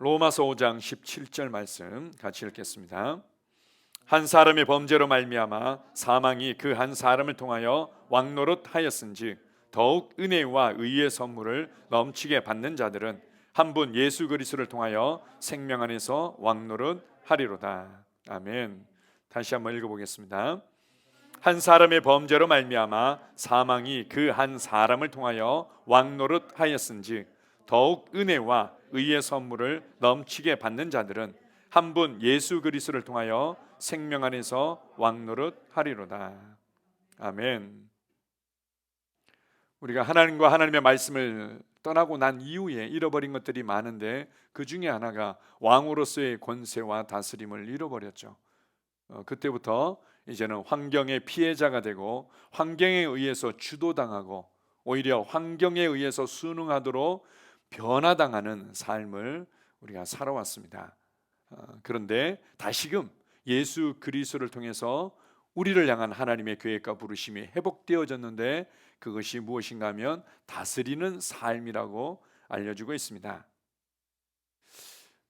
로마서 5장 17절 말씀 같이 읽겠습니다. 한 사람의 범죄로 말미암아 사망이 그 한 사람을 통하여 왕노릇하였은즉 더욱 은혜와 의의 선물을 넘치게 받는 자들은 한 분 예수 그리스도를 통하여 생명 안에서 왕노릇하리로다. 아멘. 다시 한번 읽어보겠습니다. 한 사람의 범죄로 말미암아 사망이 그 한 사람을 통하여 왕노릇하였은즉 더욱 은혜와 의의 선물을 넘치게 받는 자들은 한 분 예수 그리스도를 통하여 생명 안에서 왕노릇하리로다. 아멘. 우리가 하나님과 하나님의 말씀을 떠나고 난 이후에 잃어버린 것들이 많은데 그 중에 하나가 왕으로서의 권세와 다스림을 잃어버렸죠. 그때부터 이제는 환경의 피해자가 되고 환경에 의해서 주도당하고 오히려 환경에 의해서 순응하도록 변화당하는 삶을 우리가 살아왔습니다. 그런데 다시금 예수 그리스도를 통해서 우리를 향한 하나님의 계획과 부르심이 회복되어졌는데 그것이 무엇인가 하면 다스리는 삶이라고 알려주고 있습니다.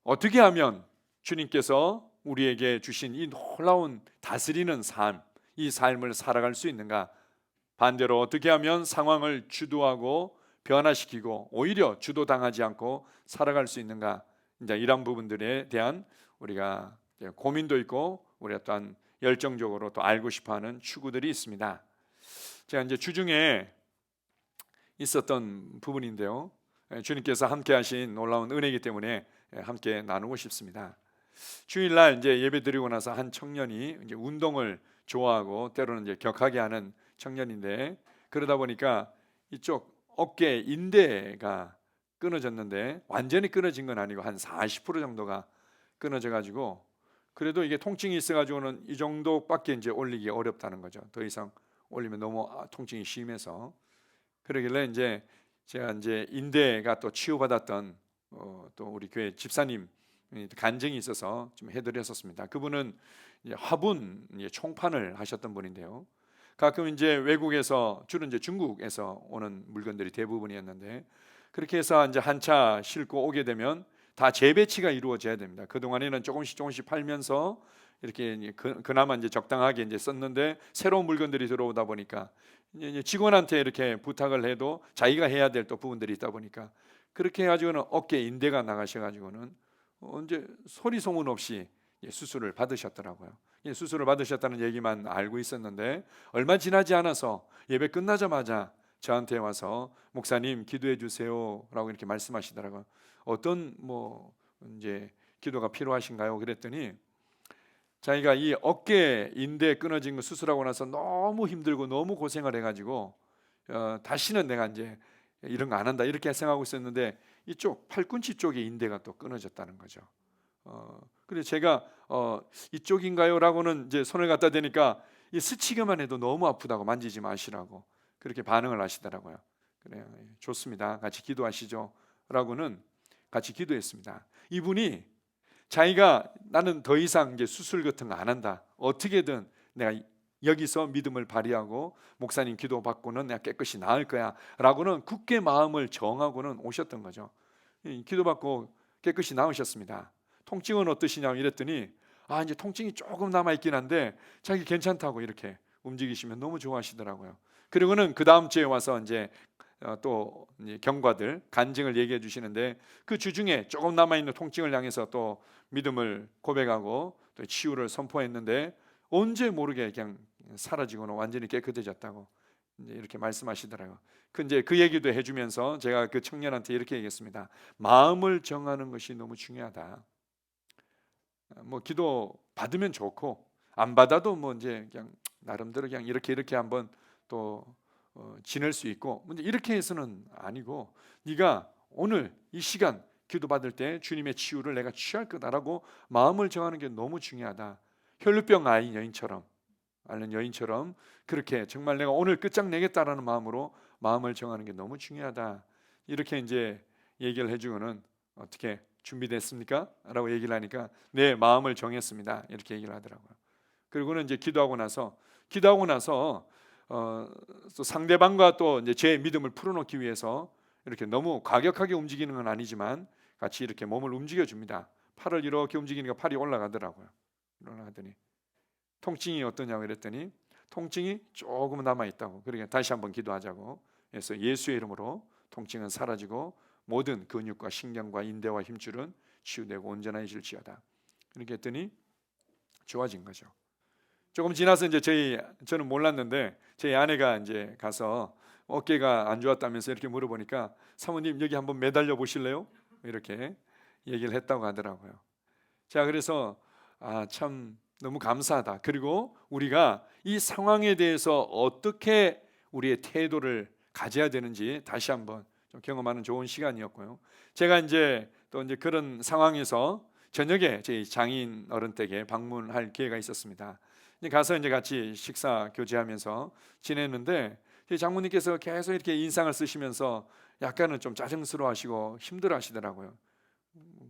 어떻게 하면 주님께서 우리에게 주신 이 놀라운 다스리는 삶, 이 삶을 살아갈 수 있는가? 반대로 어떻게 하면 상황을 주도하고 변화시키고 오히려 주도당하지 않고 살아갈 수 있는가? 이제 이런 부분들에 대한 우리가 고민도 있고 우리가 또한 열정적으로 또 알고 싶어하는 추구들이 있습니다. 제가 이제 주중에 있었던 부분인데요. 주님께서 함께하신 놀라운 은혜이기 때문에 함께 나누고 싶습니다. 주일날 이제 예배 드리고 나서 한 청년이 이제 운동을 좋아하고 때로는 이제 격하게 하는 청년인데 그러다 보니까 이쪽 어깨 인대가 끊어졌는데 완전히 끊어진 건 아니고 한 40% 정도가 끊어져 가지고 그래도 이게 통증이 있어 가지고는 이 정도밖에 이제 올리기 어렵다는 거죠. 더 이상 올리면 너무 통증이 심해서 그러길래 이제 제가 이제 인대가 또 치유받았던 또 우리 교회 집사님 간증이 있어서 좀 해드렸었습니다. 그분은 이제 화분 총판을 하셨던 분인데요. 가끔 이제 외국에서 주로 이제 중국에서 오는 물건들이 대부분이었는데 그렇게 해서 이제 한 차 싣고 오게 되면 다 재배치가 이루어져야 됩니다. 그 동안에는 조금씩 팔면서 이렇게 그나마 이제 적당하게 이제 썼는데 새로운 물건들이 들어오다 보니까 이제 직원한테 이렇게 부탁을 해도 자기가 해야 될 또 부분들이 있다 보니까 그렇게 해가지고는 어깨 인대가 나가셔가지고는 언제 소리 소문 없이 수술을 받으셨더라고요. 수술을 받으셨다는 얘기만 알고 있었는데 얼마 지나지 않아서 예배 끝나자마자 저한테 와서 목사님 기도해 주세요라고 이렇게 말씀하시더라고요. 어떤 이제 기도가 필요하신가요? 그랬더니 자기가 이 어깨 인대 끊어진 거 수술하고 나서 너무 힘들고 너무 고생을 해가지고 다시는 내가 이제 이런 거 안 한다 이렇게 생각하고 있었는데 이쪽 팔꿈치 쪽에 인대가 또 끊어졌다는 거죠. 그래서 제가 이쪽인가요라고는 이제 손을 갖다 대니까 이 스치기만 해도 너무 아프다고 만지지 마시라고 그렇게 반응을 하시더라고요. 그래요, 좋습니다. 같이 기도하시죠라고는 같이 기도했습니다. 이분이 자기가 나는 더 이상 이제 수술 같은 거 안 한다. 어떻게든 내가 여기서 믿음을 발휘하고 목사님 기도 받고는 내가 깨끗이 나을 거야라고는 굳게 마음을 정하고는 오셨던 거죠. 기도 받고 깨끗이 나으셨습니다. 통증은 어떠시냐고 이랬더니 이제 통증이 조금 남아 있긴 한데 자기 괜찮다고 이렇게 움직이시면 너무 좋아하시더라고요. 그리고는 그 다음 주에 와서 이제 또 경과들 간증을 얘기해 주시는데 그 주중에 조금 남아 있는 통증을 향해서 또 믿음을 고백하고 또 치유를 선포했는데 언제 모르게 그냥 사라지고는 완전히 깨끗해졌다고 이제 이렇게 말씀하시더라고요. 이제 그 얘기도 해주면서 제가 그 청년한테 이렇게 얘기했습니다. 마음을 정하는 것이 너무 중요하다. 기도 받으면 좋고 안 받아도 이제 그냥 나름대로 그냥 이렇게 한번 또 지낼 수 있고 이렇게 해서는 아니고 네가 오늘 이 시간 기도 받을 때 주님의 치유를 내가 취할 거다라고 마음을 정하는 게 너무 중요하다. 혈루병 앓는 여인처럼 그렇게 정말 내가 오늘 끝장내겠다라는 마음으로 마음을 정하는 게 너무 중요하다. 이렇게 이제 얘기를 해주고는 어떻게 준비됐습니까? 라고 얘기를 하니까 네, 마음을 정했습니다. 이렇게 얘기를 하더라고요. 그리고는 이제 기도하고 나서 또 상대방과 또 이제 제 믿음을 풀어놓기 위해서 이렇게 너무 과격하게 움직이는 건 아니지만 같이 이렇게 몸을 움직여 줍니다. 팔을 이렇게 움직이니까 팔이 올라가더라고요. 올라가더니 통증이 어떠냐고 그랬더니 통증이 조금 남아있다고. 그러니까 다시 한번 기도하자고 해서 예수의 이름으로 통증은 사라지고 모든 근육과 신경과 인대와 힘줄은 치유되고 온전해질지어다. 그렇게 했더니 좋아진 거죠. 조금 지나서 이제 저는 몰랐는데 저희 아내가 이제 가서 어깨가 안 좋았다면서 이렇게 물어보니까 사모님 여기 한번 매달려 보실래요? 이렇게 얘기를 했다고 하더라고요. 자, 그래서 참 너무 감사하다. 그리고 우리가 이 상황에 대해서 어떻게 우리의 태도를 가져야 되는지 다시 한번 좀 경험하는 좋은 시간이었고요. 제가 이제 또 이제 그런 상황에서 저녁에 저희 장인 어른 댁에 방문할 기회가 있었습니다. 가서 이제 같이 식사 교제하면서 지냈는데 저희 장모님께서 계속 이렇게 인상을 쓰시면서 약간은 좀 짜증스러워하시고 힘들어하시더라고요.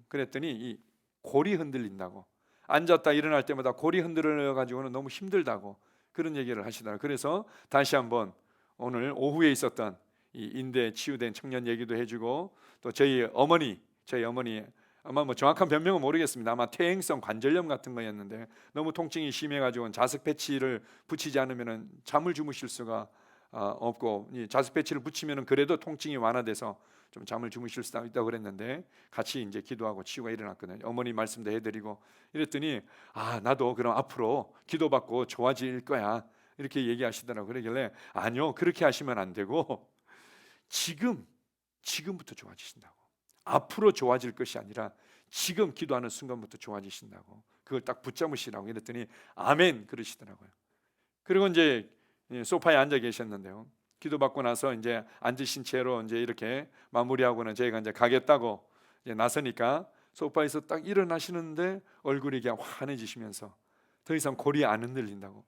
그랬더니 이 골이 흔들린다고, 앉았다 일어날 때마다 골이 흔들려 가지고는 너무 힘들다고 그런 얘기를 하시더라고요. 그래서 다시 한번 오늘 오후에 있었던 이 인대 치유된 청년 얘기도 해주고, 또 저희 어머니 아마 뭐 정확한 변명은 모르겠습니다. 아마 퇴행성 관절염 같은 거였는데 너무 통증이 심해가지고 자석 패치를 붙이지 않으면 잠을 주무실 수가 없고, 이 자석 패치를 붙이면 그래도 통증이 완화돼서 좀 잠을 주무실 수 있다고 그랬는데 같이 이제 기도하고 치유가 일어났거든요. 어머니 말씀도 해드리고 이랬더니 나도 그럼 앞으로 기도받고 좋아질 거야 이렇게 얘기하시더라고요. 그러길래 아니요, 그렇게 하시면 안 되고 지금부터 좋아지신다고. 앞으로 좋아질 것이 아니라 지금 기도하는 순간부터 좋아지신다고. 그걸 딱 붙잡으시라고 이랬더니 아멘 그러시더라고요. 그리고 이제 소파에 앉아 계셨는데요. 기도받고 나서 이제 앉으신 채로 이제 이렇게 마무리하고는 저희가 이제 가겠다고 이제 나서니까 소파에서 딱 일어나시는데 얼굴이 이게 환해지시면서 더 이상 골이 안 흔들린다고.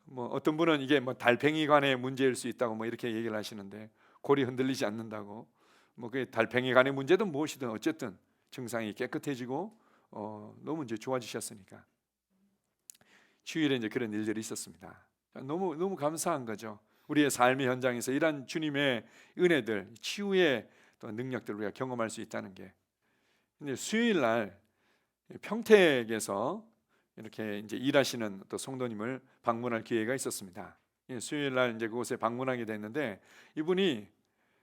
뭐 어떤 분은 이게 뭐 달팽이관의 문제일 수 있다고 뭐 이렇게 얘기를 하시는데, 골이 흔들리지 않는다고. 뭐 그 달팽이관의 문제든 무엇이든 어쨌든 증상이 깨끗해지고 너무 이제 좋아지셨으니까 주일에 이제 그런 일들이 있었습니다. 너무 감사한 거죠. 우리의 삶의 현장에서 이런 주님의 은혜들, 치유의 또 능력들을 우리가 경험할 수 있다는 게. 근데 수요일 날 평택에서 이렇게 이제 일하시는 또 성도님을 방문할 기회가 있었습니다. 수요일 날 이제 그곳에 방문하게 됐는데 이분이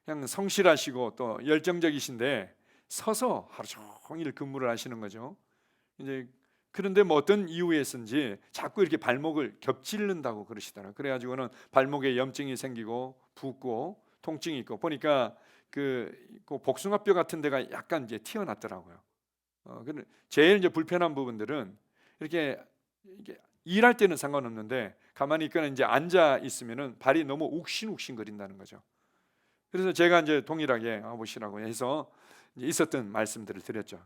그냥 성실하시고 또 열정적이신데 서서 하루 종일 근무를 하시는 거죠. 이제 그런데 뭐 어떤 이유에서인지 자꾸 이렇게 발목을 겹치른다고 그러시더라고요. 그래가지고는 발목에 염증이 생기고 붓고 통증이 있고 보니까 그 복숭아뼈 같은 데가 약간 이제 튀어났더라고요. 근데 제일 이제 불편한 부분들은 이렇게 일할 때는 상관없는데 가만히 있거나 이제 앉아 있으면은 발이 너무 욱신욱신 거린다는 거죠. 그래서 제가 이제 동일하게 보시라고 해서 이제 있었던 말씀들을 드렸죠.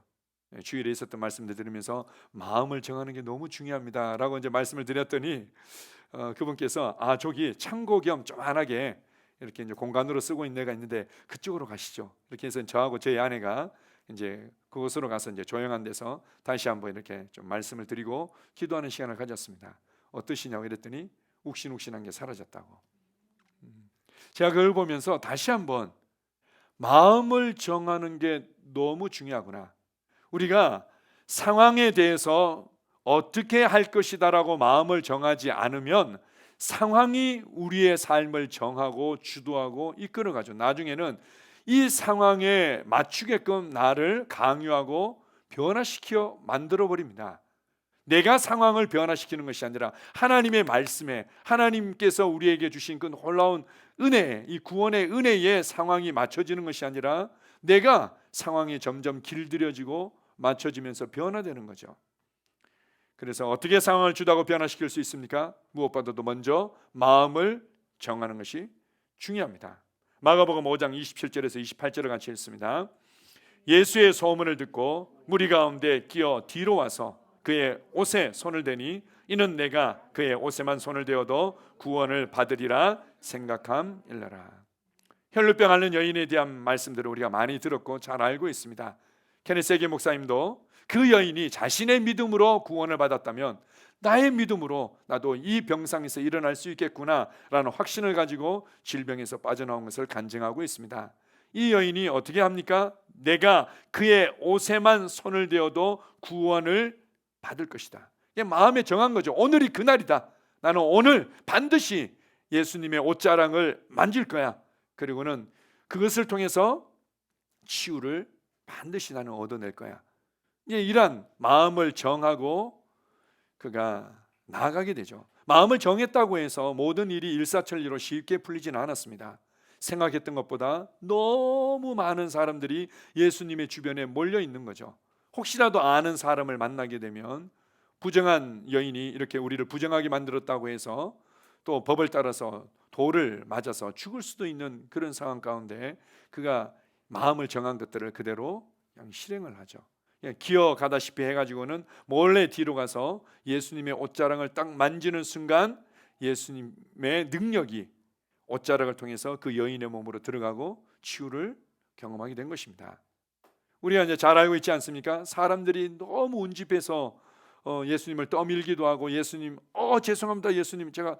주일에 있었던 말씀들 들으면서 마음을 정하는 게 너무 중요합니다라고 이제 말씀을 드렸더니 그분께서 저기 창고 겸 조만하게 이렇게 이제 공간으로 쓰고 있는 데가 있는데 그쪽으로 가시죠. 이렇게 해서 저하고 저희 아내가 이제 그곳으로 가서 이제 조용한 데서 다시 한번 이렇게 좀 말씀을 드리고 기도하는 시간을 가졌습니다. 어떠시냐고 이랬더니 욱신욱신한 게 사라졌다고. 제가 그걸 보면서 다시 한번 마음을 정하는 게 너무 중요하구나. 우리가 상황에 대해서 어떻게 할 것이다라고 마음을 정하지 않으면 상황이 우리의 삶을 정하고 주도하고 이끌어가죠. 나중에는 이 상황에 맞추게끔 나를 강요하고 변화시켜 만들어버립니다. 내가 상황을 변화시키는 것이 아니라 하나님의 말씀에, 하나님께서 우리에게 주신 그 놀라운 은혜, 이 구원의 은혜에 상황이 맞춰지는 것이 아니라 내가 상황이 점점 길들여지고 맞춰지면서 변화되는 거죠. 그래서 어떻게 상황을 주도하고 변화시킬 수 있습니까? 무엇보다도 먼저 마음을 정하는 것이 중요합니다. 마가복음 5장 27절에서 28절을 같이 읽습니다. 예수의 소문을 듣고 무리 가운데 끼어 뒤로 와서 그의 옷에 손을 대니 이는 내가 그의 옷에만 손을 대어도 구원을 받으리라 생각함일러라. 혈루병 앓는 여인에 대한 말씀들을 우리가 많이 들었고 잘 알고 있습니다. 케네스 해게 목사님도 그 여인이 자신의 믿음으로 구원을 받았다면 나의 믿음으로 나도 이 병상에서 일어날 수 있겠구나 라는 확신을 가지고 질병에서 빠져나온 것을 간증하고 있습니다. 이 여인이 어떻게 합니까? 내가 그의 옷에만 손을 대어도 구원을 받을 것이다. 마음에 정한 거죠. 오늘이 그날이다. 나는 오늘 반드시 예수님의 옷자락을 만질 거야. 그리고는 그것을 통해서 치유를 반드시 나는 얻어낼 거야. 이런 마음을 정하고 그가 나아가게 되죠. 마음을 정했다고 해서 모든 일이 일사천리로 쉽게 풀리지는 않았습니다. 생각했던 것보다 너무 많은 사람들이 예수님의 주변에 몰려 있는 거죠. 혹시라도 아는 사람을 만나게 되면 부정한 여인이 이렇게 우리를 부정하게 만들었다고 해서 또 법을 따라서 돌을 맞아서 죽을 수도 있는 그런 상황 가운데 그가 마음을 정한 것들을 그대로 그냥 실행을 하죠. 기어가다시피 해가지고는 몰래 뒤로 가서 예수님의 옷자락을 딱 만지는 순간 예수님의 능력이 옷자락을 통해서 그 여인의 몸으로 들어가고 치유를 경험하게 된 것입니다. 우리가 이제 잘 알고 있지 않습니까? 사람들이 너무 운집해서 예수님을 떠밀기도 하고 예수님 죄송합니다 예수님 제가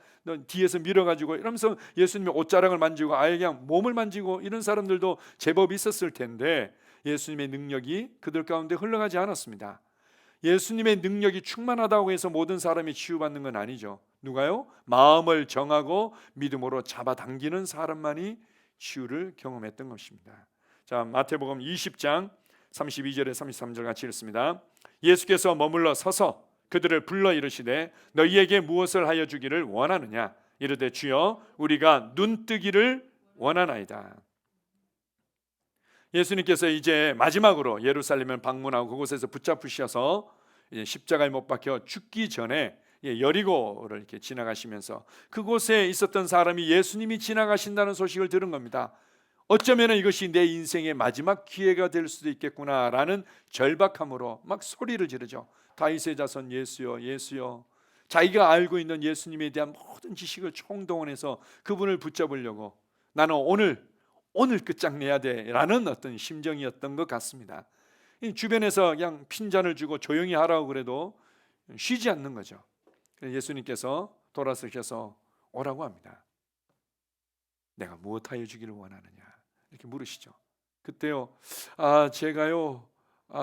뒤에서 밀어가지고 이러면서 예수님의 옷자락을 만지고 아예 그냥 몸을 만지고 이런 사람들도 제법 있었을 텐데 예수님의 능력이 그들 가운데 흘러가지 않았습니다. 예수님의 능력이 충만하다고 해서 모든 사람이 치유받는 건 아니죠. 누가요? 마음을 정하고 믿음으로 잡아당기는 사람만이 치유를 경험했던 것입니다. 자, 마태복음 20장 32절에 33절 같이 읽습니다. 예수께서 머물러 서서 그들을 불러 이르시되 너희에게 무엇을 하여 주기를 원하느냐 이르되 주여 우리가 눈뜨기를 원하나이다. 예수님께서 이제 마지막으로 예루살렘을 방문하고 그곳에서 붙잡으셔서 십자가에 못 박혀 죽기 전에 여리고를 이렇게 지나가시면서 그곳에 있었던 사람이 예수님이 지나가신다는 소식을 들은 겁니다. 어쩌면 이것이 내 인생의 마지막 기회가 될 수도 있겠구나라는 절박함으로 막 소리를 지르죠. 다윗의 자손 예수여 예수여. 자기가 알고 있는 예수님에 대한 모든 지식을 총동원해서 그분을 붙잡으려고 나는 오늘 끝장내야 돼라는 어떤 심정이었던 것 같습니다. 주변에서 그냥 핀잔을 주고 조용히 하라고 그래도 쉬지 않는 거죠. 예수님께서 돌아서셔서 오라고 합니다. 내가 무엇하여 주기를 원하느냐 이렇게 물으시죠. 그때요 제가요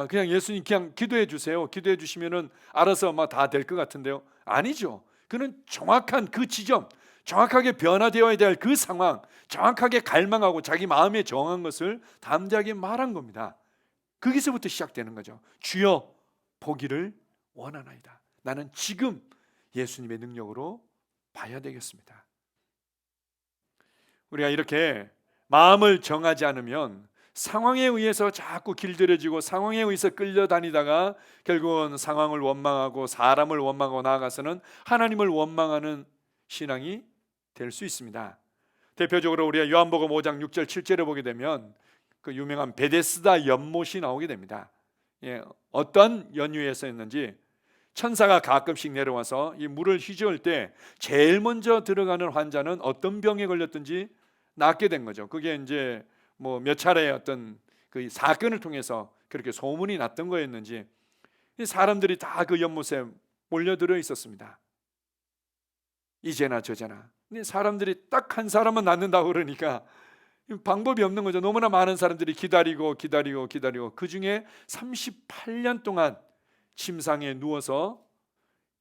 그냥 예수님 그냥 기도해 주세요. 기도해 주시면은 알아서 막 다 될 것 같은데요. 아니죠. 그는 정확한 그 지점, 정확하게 변화되어야 될 그 상황, 정확하게 갈망하고 자기 마음에 정한 것을 담대하게 말한 겁니다. 거기서부터 시작되는 거죠. 주여 보기를 원하나이다. 나는 지금 예수님의 능력으로 봐야 되겠습니다. 우리가 이렇게 마음을 정하지 않으면 상황에 의해서 자꾸 길들여지고 상황에 의해서 끌려다니다가 결국은 상황을 원망하고 사람을 원망하고 나아가서는 하나님을 원망하는 신앙이 될 수 있습니다. 대표적으로 우리가 요한복음 5장 6절 7절에 보게 되면 그 유명한 베데스다 연못이 나오게 됩니다. 어떤 연유에서였는지 천사가 가끔씩 내려와서 이 물을 휘저을 때 제일 먼저 들어가는 환자는 어떤 병에 걸렸든지 낫게 된 거죠. 그게 이제 뭐 몇 차례의 어떤 그 사건을 통해서 그렇게 소문이 났던 거였는지 사람들이 다 그 연못에 몰려들어 있었습니다. 이제나 저제나. 근데 사람들이 딱 한 사람은 낫는다고 그러니까 방법이 없는 거죠. 너무나 많은 사람들이 기다리고 그 중에 38년 동안 침상에 누워서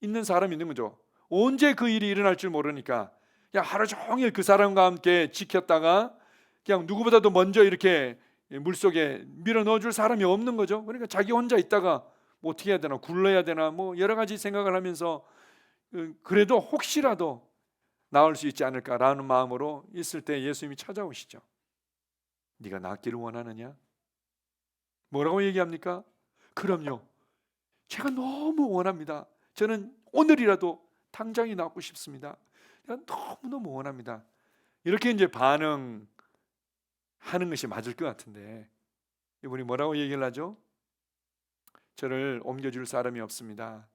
있는 사람이 있는 거죠. 언제 그 일이 일어날 줄 모르니까 그냥 하루 종일 그 사람과 함께 지켰다가 그냥 누구보다도 먼저 이렇게 물속에 밀어 넣어줄 사람이 없는 거죠. 그러니까 자기 혼자 있다가 뭐 어떻게 해야 되나, 굴러야 되나, 뭐 여러 가지 생각을 하면서 그래도 혹시라도 나을 수 있지 않을까라는 마음으로 있을 때 예수님이 찾아오시죠. 네가 낫기를 원하느냐? 뭐라고 얘기합니까? 그럼요. 제가 너무 원합니다. 저는 오늘이라도 당장이 낫고 싶습니다. 제가 너무너무 원합니다. 이렇게 이제 반응하는 것이 맞을 것 같은데 이분이 뭐라고 얘기를 하죠? 저를 옮겨줄 사람이 없습니다.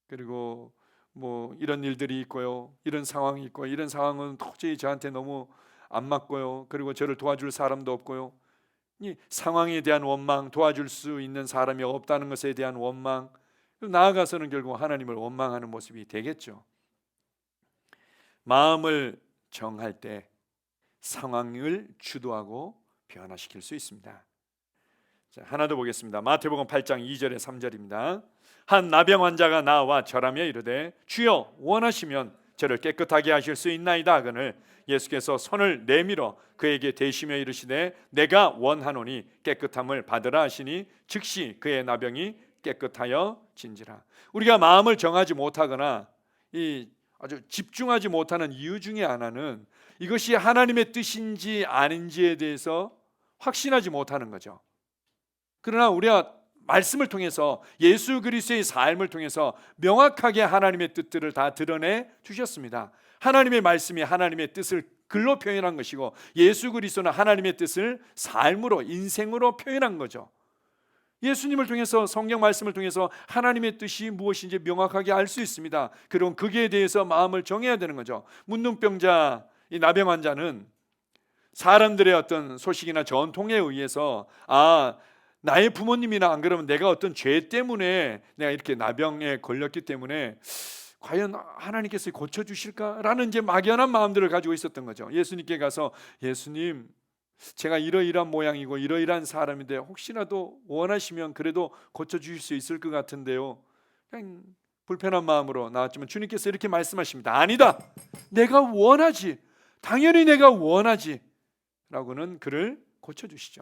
그리고 뭐 이런 일들이 있고요, 이런 상황이 있고, 이런 상황은 도저히 저한테 너무 안 맞고요, 그리고 저를 도와줄 사람도 없고요. 이 상황에 대한 원망, 도와줄 수 있는 사람이 없다는 것에 대한 원망, 나아가서는 결국 하나님을 원망하는 모습이 되겠죠. 마음을 정할 때 상황을 주도하고 변화시킬 수 있습니다. 자, 하나 더 보겠습니다. 마태복음 8장 2절에 3절입니다. 한 나병 환자가 나와 절하며 이르되 주여 원하시면 저를 깨끗하게 하실 수 있나이다 하거늘 예수께서 손을 내밀어 그에게 대시며 이르시되 내가 원하노니 깨끗함을 받으라 하시니 즉시 그의 나병이 깨끗하여 진지라. 우리가 마음을 정하지 못하거나 이 아주 집중하지 못하는 이유 중에 하나는 이것이 하나님의 뜻인지 아닌지에 대해서 확신하지 못하는 거죠. 그러나 우리가 말씀을 통해서 예수 그리스도의 삶을 통해서 명확하게 하나님의 뜻들을 다 드러내 주셨습니다. 하나님의 말씀이 하나님의 뜻을 글로 표현한 것이고 예수 그리스도는 하나님의 뜻을 삶으로 인생으로 표현한 거죠. 예수님을 통해서 성경 말씀을 통해서 하나님의 뜻이 무엇인지 명확하게 알 수 있습니다. 그럼 거기에 대해서 마음을 정해야 되는 거죠. 문둥병자, 이 나병 환자는 사람들의 어떤 소식이나 전통에 의해서 나의 부모님이나 안 그러면 내가 어떤 죄 때문에 내가 이렇게 나병에 걸렸기 때문에 과연 하나님께서 고쳐주실까라는 이제 막연한 마음들을 가지고 있었던 거죠. 예수님께 가서 예수님 제가 이러이러한 모양이고 이러이러한 사람인데 혹시라도 원하시면 그래도 고쳐주실 수 있을 것 같은데요. 그냥 불편한 마음으로 나왔지만 주님께서 이렇게 말씀하십니다. 아니다. 내가 원하지. 당연히 내가 원하지. 라고는 그를 고쳐주시죠.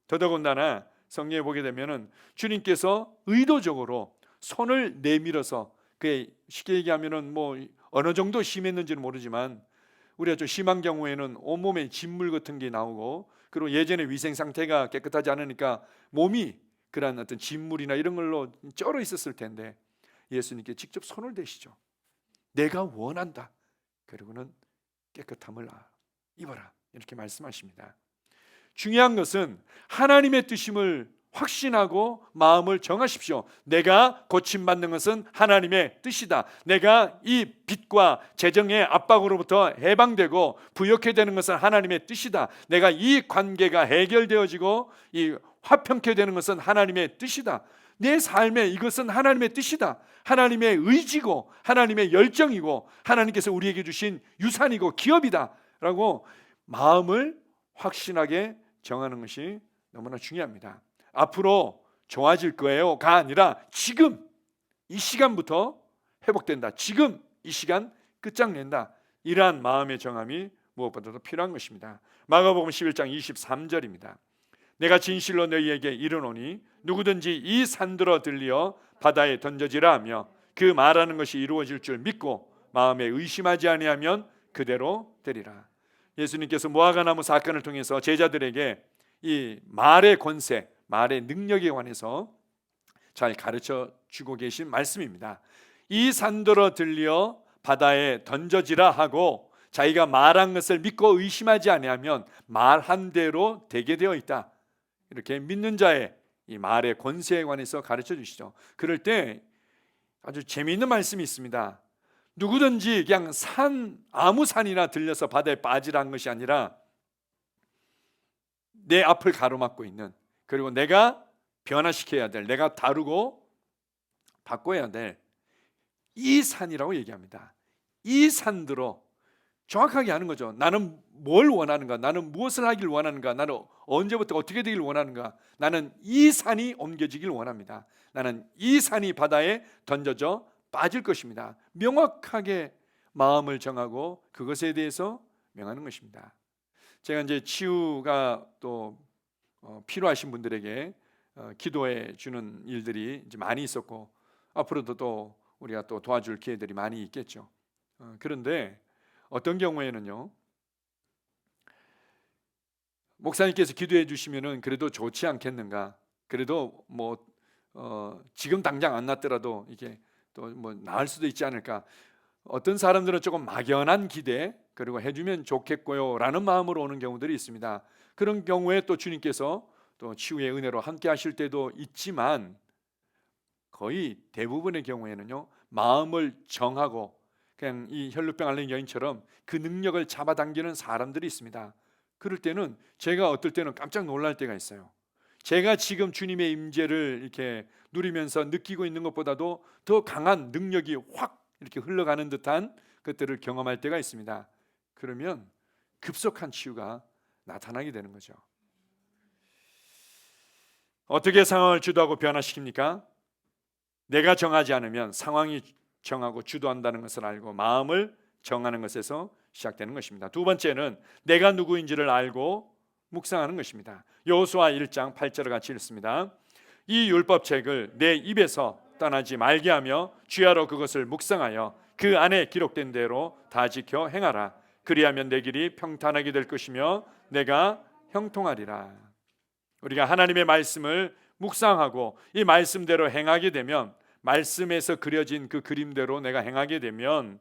더더군다나 성경에 보게 되면은 주님께서 의도적으로 손을 내밀어서 그게 쉽게 얘기하면은 뭐 어느 정도 심했는지는 모르지만 우리가 좀 심한 경우에는 온몸에 진물 같은 게 나오고 그리고 예전에 위생 상태가 깨끗하지 않으니까 몸이 그런 어떤 진물이나 이런 걸로 쩔어 있었을 텐데 예수님께 직접 손을 대시죠. 내가 원한다. 그리고는 깨끗함을 입어라. 이렇게 말씀하십니다. 중요한 것은 하나님의 뜻임을 확신하고 마음을 정하십시오. 내가 고침받는 것은 하나님의 뜻이다. 내가 이 빚과 재정의 압박으로부터 해방되고 부욕해 되는 것은 하나님의 뜻이다. 내가 이 관계가 해결되어지고 이 화평케 되는 것은 하나님의 뜻이다. 내 삶에 이것은 하나님의 뜻이다. 하나님의 의지고 하나님의 열정이고 하나님께서 우리에게 주신 유산이고 기업이다 라고 마음을 확신하게 정하는 것이 너무나 중요합니다. 앞으로 좋아질 거예요가 아니라 지금 이 시간부터 회복된다. 지금 이 시간 끝장낸다. 이러한 마음의 정함이 무엇보다도 필요한 것입니다. 마가복음 11장 23절입니다. 내가 진실로 너희에게 이르노니 누구든지 이 산들어 들리어 바다에 던져지라 하며 그 말하는 것이 이루어질 줄 믿고 마음에 의심하지 아니하면 그대로 되리라. 예수님께서 무화과나무 사건을 통해서 제자들에게 이 말의 권세, 말의 능력에 관해서 잘 가르쳐 주고 계신 말씀입니다. 이 산들어 들려 바다에 던져지라 하고 자기가 말한 것을 믿고 의심하지 아니하면 말한 대로 되게 되어 있다. 이렇게 믿는 자의 이 말의 권세에 관해서 가르쳐 주시죠. 그럴 때 아주 재미있는 말씀이 있습니다. 누구든지 그냥 아무 산이나 들려서 바다에 빠지라는 것이 아니라 내 앞을 가로막고 있는, 그리고 내가 변화시켜야 될, 내가 다루고 바꿔야 될 이 산이라고 얘기합니다. 이 산들어 정확하게 하는 거죠. 나는 뭘 원하는가? 나는 무엇을 하길 원하는가? 나는 언제부터 어떻게 되길 원하는가? 나는 이 산이 옮겨지길 원합니다. 나는 이 산이 바다에 던져져 빠질 것입니다. 명확하게 마음을 정하고 그것에 대해서 명하는 것입니다. 제가 이제 치유가 또 필요하신 분들에게 기도해 주는 일들이 이제 많이 있었고 앞으로도 또 우리가 또 도와줄 기회들이 많이 있겠죠. 그런데 어떤 경우에는요, 목사님께서 기도해 주시면은 그래도 좋지 않겠는가? 그래도 뭐 지금 당장 안 낫더라도 이게 또 뭐 나을 수도 있지 않을까? 어떤 사람들은 조금 막연한 기대, 그리고 해주면 좋겠고요 라는 마음으로 오는 경우들이 있습니다. 그런 경우에 또 주님께서 또 치유의 은혜로 함께 하실 때도 있지만 거의 대부분의 경우에는요, 마음을 정하고 그냥 이 혈루병 앓는 여인처럼 그 능력을 잡아당기는 사람들이 있습니다. 그럴 때는 제가 어떨 때는 깜짝 놀랄 때가 있어요. 제가 지금 주님의 임재를 이렇게 누리면서 느끼고 있는 것보다도 더 강한 능력이 확 이렇게 흘러가는 듯한 것들을 경험할 때가 있습니다. 그러면 급속한 치유가 나타나게 되는 거죠. 어떻게 상황을 주도하고 변화시킵니까? 내가 정하지 않으면 상황이 정하고 주도한다는 것을 알고 마음을 정하는 것에서 시작되는 것입니다. 두 번째는 내가 누구인지를 알고 묵상하는 것입니다. 여호수아 1장 8절을 같이 읽습니다. 이 율법책을 내 입에서 떠나지 말게 하며 주야로 그것을 묵상하여 그 안에 기록된 대로 다 지켜 행하라. 그리하면 내 길이 평탄하게 될 것이며 내가 형통하리라. 우리가 하나님의 말씀을 묵상하고 이 말씀대로 행하게 되면, 말씀에서 그려진 그 그림대로 내가 행하게 되면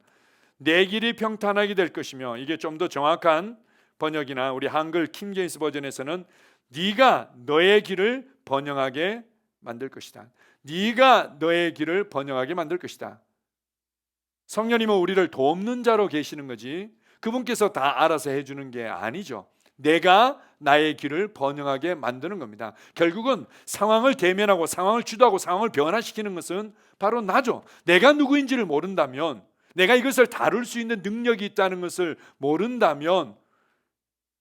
내 길이 평탄하게 될 것이며, 이게 좀 더 정확한 번역이나 우리 한글 킹제임스 버전에서는 네가 너의 길을 번영하게 만들 것이다. 네가 너의 길을 번영하게 만들 것이다. 성령님은 우리를 돕는 자로 계시는 거지 그분께서 다 알아서 해주는 게 아니죠. 내가 나의 길을 번영하게 만드는 겁니다. 결국은 상황을 대면하고 상황을 주도하고 상황을 변화시키는 것은 바로 나죠. 내가 누구인지를 모른다면, 내가 이것을 다룰 수 있는 능력이 있다는 것을 모른다면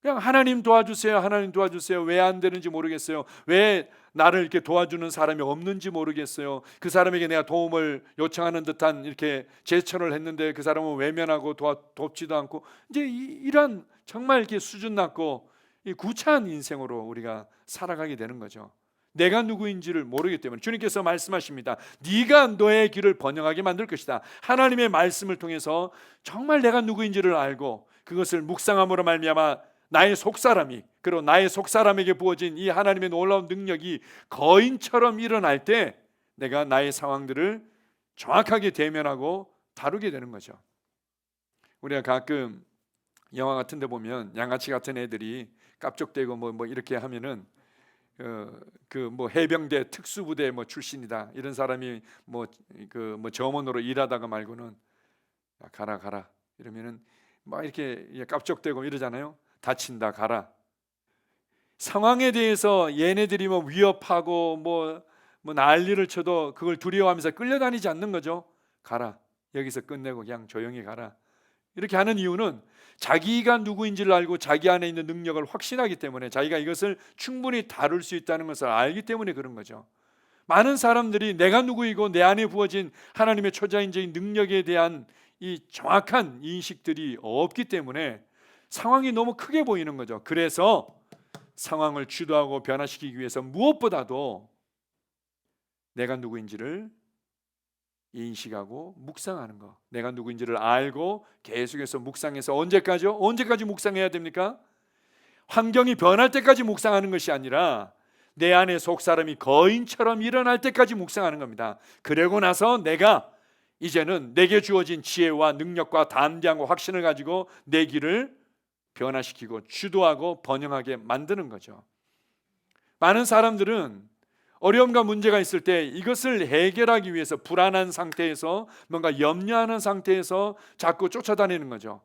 그냥 하나님 도와주세요, 하나님 도와주세요, 왜 안 되는지 모르겠어요, 왜 나를 이렇게 도와주는 사람이 없는지 모르겠어요, 그 사람에게 내가 도움을 요청하는 듯한 이렇게 제스처를 했는데 그 사람은 외면하고 돕지도 않고, 이제 이런 정말 이렇게 수준 낮고 구차한 인생으로 우리가 살아가게 되는 거죠. 내가 누구인지를 모르기 때문에 주님께서 말씀하십니다. 네가 너의 길을 번영하게 만들 것이다. 하나님의 말씀을 통해서 정말 내가 누구인지를 알고 그것을 묵상함으로 말미암아 나의 속사람이, 그리고 나의 속사람에게 부어진 이 하나님의 놀라운 능력이 거인처럼 일어날 때 내가 나의 상황들을 정확하게 대면하고 다루게 되는 거죠. 우리가 가끔 영화 같은 데 보면 양아치 같은 애들이 깝족대고 뭐 이렇게 하면은 그 해병대 특수부대 출신이다 이런 사람이 점원으로 일하다가 말고는 야, 가라 이러면은 막 이렇게 깝족대고 이러잖아요. 다친다 가라. 상황에 대해서 얘네들이 위협하고 뭐 난리를 쳐도 그걸 두려워하면서 끌려다니지 않는 거죠. 가라, 여기서 끝내고 그냥 조용히 가라. 이렇게 하는 이유는 자기가 누구인지를 알고 자기 안에 있는 능력을 확신하기 때문에, 자기가 이것을 충분히 다룰 수 있다는 것을 알기 때문에 그런 거죠. 많은 사람들이 내가 누구이고 내 안에 부어진 하나님의 초자연적인 능력에 대한 이 정확한 인식들이 없기 때문에 상황이 너무 크게 보이는 거죠. 그래서 상황을 주도하고 변화시키기 위해서 무엇보다도 내가 누구인지를 인식하고 묵상하는 거, 내가 누구인지를 알고 계속해서 묵상해서 언제까지요? 언제까지 묵상해야 됩니까? 환경이 변할 때까지 묵상하는 것이 아니라 내 안에 속사람이 거인처럼 일어날 때까지 묵상하는 겁니다. 그러고 나서 내가 이제는 내게 주어진 지혜와 능력과 담대함과 확신을 가지고 내 길을 변화시키고 주도하고 번영하게 만드는 거죠. 많은 사람들은 어려움과 문제가 있을 때 이것을 해결하기 위해서 불안한 상태에서, 뭔가 염려하는 상태에서 자꾸 쫓아다니는 거죠.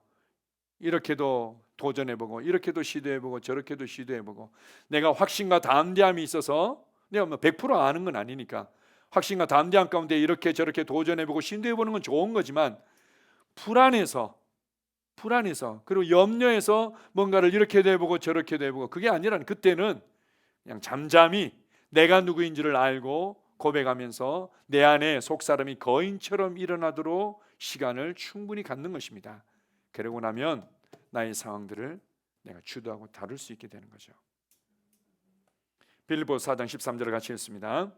이렇게도 도전해보고 이렇게도 시도해보고 저렇게도 시도해보고, 내가 확신과 담대함이 있어서, 내가 100% 아는 건 아니니까 확신과 담대함 가운데 이렇게 저렇게 도전해보고 시도해보는 건 좋은 거지만, 불안해서 그리고 염려해서 뭔가를 이렇게도 해보고 저렇게도 해보고, 그게 아니라 그때는 그냥 잠잠히 내가 누구인지를 알고 고백하면서 내 안에 속사람이 거인처럼 일어나도록 시간을 충분히 갖는 것입니다. 그러고 나면 나의 상황들을 내가 주도하고 다룰 수 있게 되는 거죠. 빌립보서 4장 13절을 같이 읽습니다.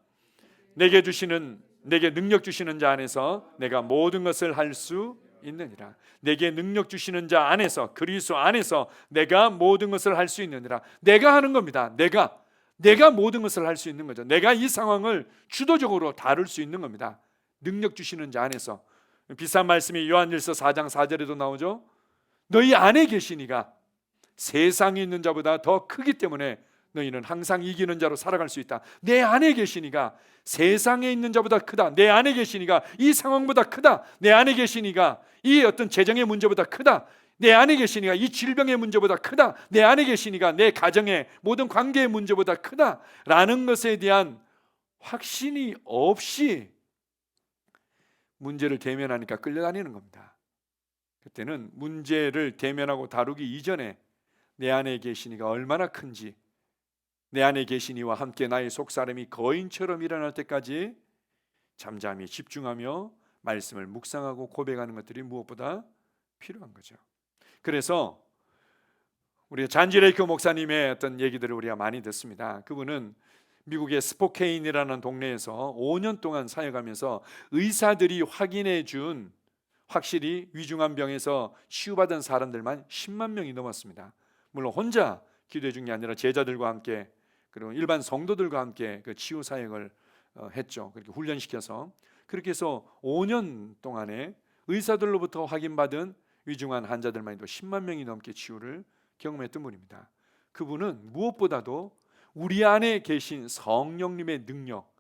내게 능력 주시는 자 안에서 내가 모든 것을 할 수 있느니라. 내게 능력 주시는 자 안에서, 그리스도 안에서 내가 모든 것을 할 수 있느니라. 내가 하는 겁니다. 내가 모든 것을 할 수 있는 거죠. 내가 이 상황을 주도적으로 다룰 수 있는 겁니다. 능력 주시는 자 안에서. 비슷한 말씀이 요한일서 4장 4절에도 나오죠. 너희 안에 계시니가 세상에 있는 자보다 더 크기 때문에 너희는 항상 이기는 자로 살아갈 수 있다. 내 안에 계시니가 세상에 있는 자보다 크다. 내 안에 계시니가 이 상황보다 크다. 내 안에 계시니가 이 어떤 재정의 문제보다 크다. 내 안에 계시니가 이 질병의 문제보다 크다. 내 안에 계시니가 내 가정의 모든 관계의 문제보다 크다라는 것에 대한 확신이 없이 문제를 대면하니까 끌려다니는 겁니다. 그때는 문제를 대면하고 다루기 이전에 내 안에 계시니가 얼마나 큰지, 내 안에 계신 이와 함께 나의 속사람이 거인처럼 일어날 때까지 잠잠히 집중하며 말씀을 묵상하고 고백하는 것들이 무엇보다 필요한 거죠. 그래서 우리 잔지 레이크 목사님의 어떤 얘기들을 우리가 많이 듣습니다. 그분은 미국의 스포케인이라는 동네에서 5년 동안 사역하면서 의사들이 확인해 준 확실히 위중한 병에서 치유받은 사람들만 10만 명이 넘었습니다. 물론 혼자 기도해 준 게 아니라 제자들과 함께 그리고 일반 성도들과 함께 그 치유 사역을 했죠. 그렇게 훈련시켜서 그렇게 해서 5년 동안에 의사들로부터 확인받은 위중한 환자들만 해도 10만 명이 넘게 치유를 경험했던 분입니다. 그분은 무엇보다도 우리 안에 계신 성령님의 능력,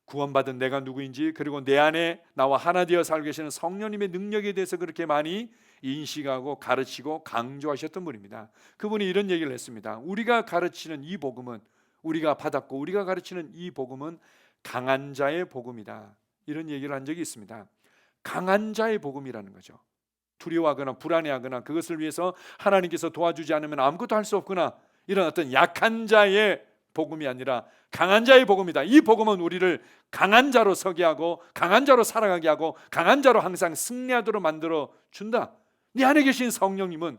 구원받은 내가 누구인지 그리고 내 안에 나와 하나 되어 살고 계시는 성령님의 능력에 대해서 그렇게 많이 인식하고 가르치고 강조하셨던 분입니다. 그분이 이런 얘기를 했습니다. 우리가 가르치는 이 복음은, 우리가 받았고 우리가 가르치는 이 복음은 강한 자의 복음이다, 이런 얘기를 한 적이 있습니다. 강한 자의 복음이라는 거죠. 두려워하거나 불안해하거나 그것을 위해서 하나님께서 도와주지 않으면 아무것도 할 수 없구나, 이런 어떤 약한 자의 복음이 아니라 강한 자의 복음이다. 이 복음은 우리를 강한 자로 서게 하고 강한 자로 살아가게 하고 강한 자로 항상 승리하도록 만들어 준다. 네 안에 계신 성령님은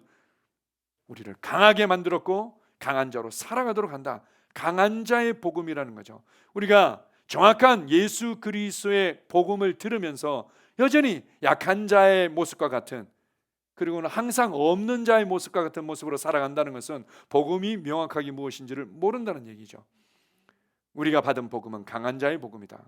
우리를 강하게 만들었고 강한 자로 살아가도록 한다. 강한 자의 복음이라는 거죠. 우리가 정확한 예수 그리스도의 복음을 들으면서 여전히 약한 자의 모습과 같은, 그리고는 항상 없는 자의 모습과 같은 모습으로 살아간다는 것은 복음이 명확하게 무엇인지를 모른다는 얘기죠. 우리가 받은 복음은 강한 자의 복음이다.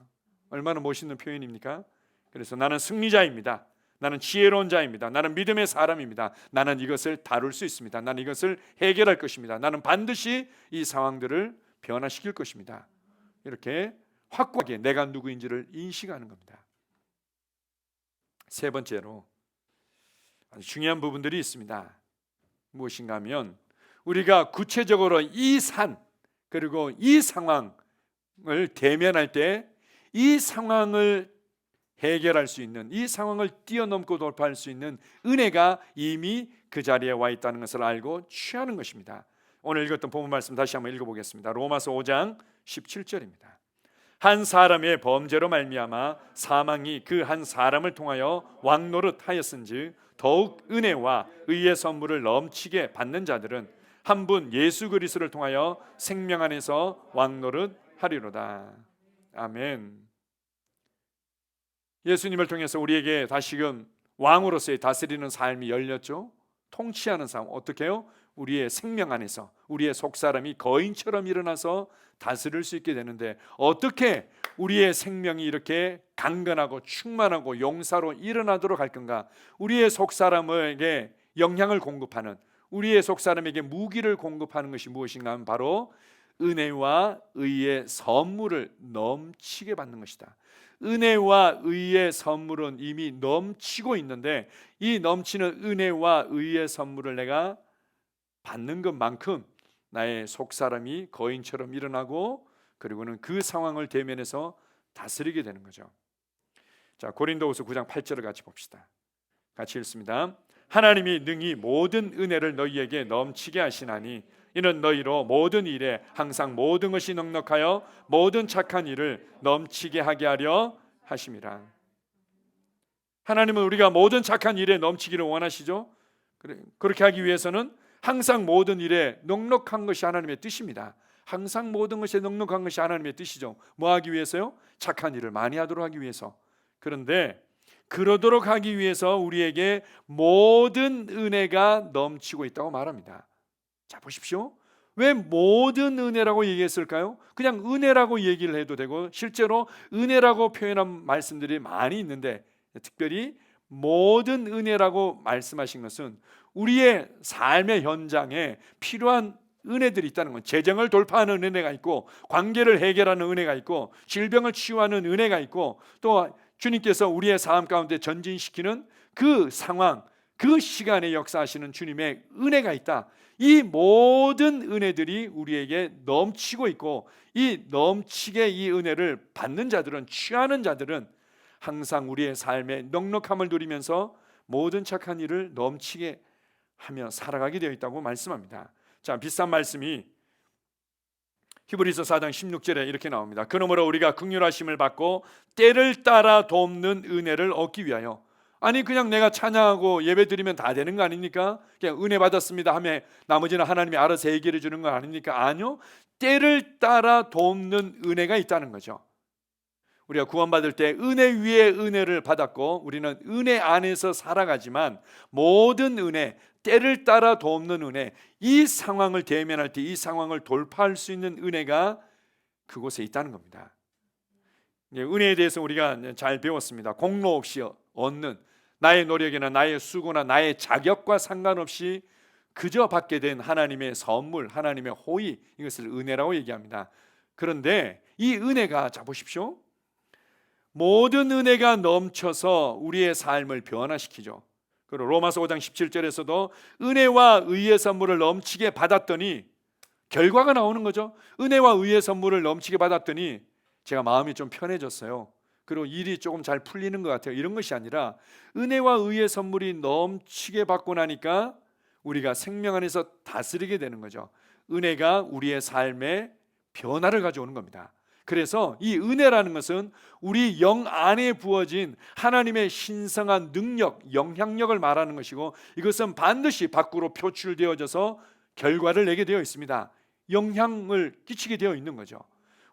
얼마나 멋있는 표현입니까? 그래서 나는 승리자입니다. 나는 지혜로운 자입니다. 나는 믿음의 사람입니다. 나는 이것을 다룰 수 있습니다. 나는 이것을 해결할 것입니다. 나는 반드시 이 상황들을 변화시킬 것입니다. 이렇게 확고하게 내가 누구인지를 인식하는 겁니다. 세 번째로 아주 중요한 부분들이 있습니다. 무엇인가 하면 우리가 구체적으로 이 산 그리고 이 상황을 대면할 때 이 상황을 해결할 수 있는, 이 상황을 뛰어넘고 돌파할 수 있는 은혜가 이미 그 자리에 와 있다는 것을 알고 취하는 것입니다. 오늘 읽었던 본문 말씀 다시 한번 읽어보겠습니다. 로마서 5장 17절입니다. 한 사람의 범죄로 말미암아 사망이 그 한 사람을 통하여 왕노릇하였은즉 더욱 은혜와 의의 선물을 넘치게 받는 자들은 한 분 예수 그리스도를 통하여 생명 안에서 왕노릇하리로다. 아멘. 예수님을 통해서 우리에게 다시금 왕으로서의 다스리는 삶이 열렸죠. 통치하는 삶, 어떻게 해요? 우리의 생명 안에서 우리의 속사람이 거인처럼 일어나서 다스릴 수 있게 되는데, 어떻게 우리의 생명이 이렇게 강건하고 충만하고 용사로 일어나도록 할 건가? 우리의 속사람에게 영향을 공급하는, 우리의 속사람에게 무기를 공급하는 것이 무엇인가 하면 바로 은혜와 의의 선물을 넘치게 받는 것이다. 은혜와 의의 선물은 이미 넘치고 있는데 이 넘치는 은혜와 의의 선물을 내가 받는 것만큼 나의 속사람이 거인처럼 일어나고 그리고는 그 상황을 대면해서 다스리게 되는 거죠. 자, 고린도후서 9장 8절을 같이 봅시다. 같이 읽습니다. 하나님이 능히 모든 은혜를 너희에게 넘치게 하시나니 이는 너희로 모든 일에 항상 모든 것이 넉넉하여 모든 착한 일을 넘치게 하게 하려 하심이라. 하나님은 우리가 모든 착한 일에 넘치기를 원하시죠. 그렇게 하기 위해서는 항상 모든 일에 넉넉한 것이 하나님의 뜻입니다. 항상 모든 것에 넉넉한 것이 하나님의 뜻이죠. 뭐 하기 위해서요? 착한 일을 많이 하도록 하기 위해서. 그런데 그러도록 하기 위해서 우리에게 모든 은혜가 넘치고 있다고 말합니다. 자, 보십시오. 왜 모든 은혜라고 얘기했을까요? 그냥 은혜라고 얘기를 해도 되고 실제로 은혜라고 표현한 말씀들이 많이 있는데, 특별히 모든 은혜라고 말씀하신 것은 우리의 삶의 현장에 필요한 은혜들이 있다는 건, 재정을 돌파하는 은혜가 있고 관계를 해결하는 은혜가 있고 질병을 치유하는 은혜가 있고 또 주님께서 우리의 삶 가운데 전진시키는 그 상황, 그 시간에 역사하시는 주님의 은혜가 있다. 이 모든 은혜들이 우리에게 넘치고 있고 이 넘치게 이 은혜를 받는 자들은, 취하는 자들은 항상 우리의 삶에 넉넉함을 누리면서 모든 착한 일을 넘치게 하며 살아가게 되어 있다고 말씀합니다. 자, 비슷한 말씀이 히브리서 4장 16절에 이렇게 나옵니다. 그러므로 우리가 긍휼하심을 받고 때를 따라 돕는 은혜를 얻기 위하여. 아니 그냥 내가 찬양하고 예배드리면 다 되는 거 아닙니까? 그냥 은혜 받았습니다 하면 나머지는 하나님이 알아서 해결해 주는 거 아닙니까? 아니요, 때를 따라 돕는 은혜가 있다는 거죠. 우리가 구원받을 때 은혜 위에 은혜를 받았고 우리는 은혜 안에서 살아가지만 모든 은혜, 때를 따라 돕는 은혜, 이 상황을 대면할 때 이 상황을 돌파할 수 있는 은혜가 그곳에 있다는 겁니다. 은혜에 대해서 우리가 잘 배웠습니다. 공로 없이 얻는, 나의 노력이나 나의 수고나 나의 자격과 상관없이 그저 받게 된 하나님의 선물, 하나님의 호의, 이것을 은혜라고 얘기합니다. 그런데 이 은혜가, 자 보십시오, 모든 은혜가 넘쳐서 우리의 삶을 변화시키죠. 그리고 로마서 5장 17절에서도 은혜와 의의 선물을 넘치게 받았더니, 결과가 나오는 거죠. 은혜와 의의 선물을 넘치게 받았더니 제가 마음이 좀 편해졌어요. 그리고 일이 조금 잘 풀리는 것 같아요. 이런 것이 아니라 은혜와 의의 선물이 넘치게 받고 나니까 우리가 생명 안에서 다스리게 되는 거죠. 은혜가 우리의 삶에 변화를 가져오는 겁니다. 그래서 이 은혜라는 것은 우리 영 안에 부어진 하나님의 신성한 능력, 영향력을 말하는 것이고, 이것은 반드시 밖으로 표출되어져서 결과를 내게 되어 있습니다. 영향을 끼치게 되어 있는 거죠.